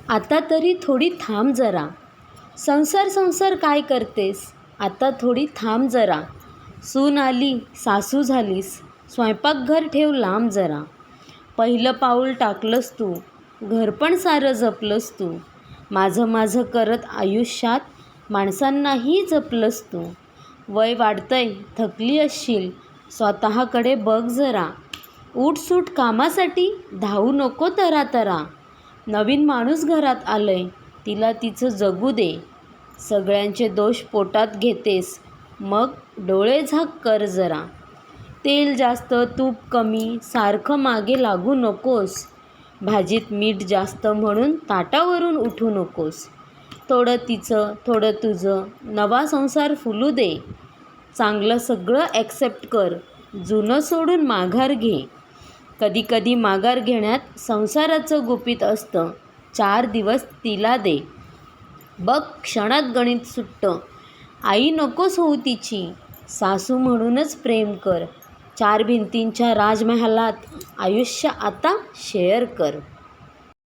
आता तरी थोडी थांब जरा. संसार संसार काय करतेस, आता थोडी थांब जरा. सून आली सासू झालीस, स्वयंपाकघर ठेव लांब जरा. पहिलं पाऊल टाकलंस तू, घर पण सारं जपलंस तू. माझं माझं करत आयुष्यात माणसांनाही जपलंस तू. वय वाढतंय थकली असशील, स्वतःकडे बघ जरा. उठसूट कामासाठी धावू नको तरातरा. नवीन माणूस घरात आलंय, तिला तिचं जगू दे. सगळ्यांचे दोष पोटात घेतेस, मग डोळे झाक कर जरा. तेल जास्त तूप कमी सारखं मागे लागू नकोस. भाजीत मीठ जास्त म्हणून ताटावरून उठू नकोस. थोडं तिचं थोडं तुझं, नवा संसार फुलू दे. चांगलं सगळं ॲक्सेप्ट कर, जुनं सोडून माघार घे. कधी कधी माघार घेण्यात संसाराचं गुपित असतं. 4 दिवस तिला दे, बघ क्षणात गणित सुटतं. आई नकोस होऊ तिची, सासू म्हणूनच प्रेम कर. 4 भिंतींच्या राजमहालात आयुष्य आता शेअर कर.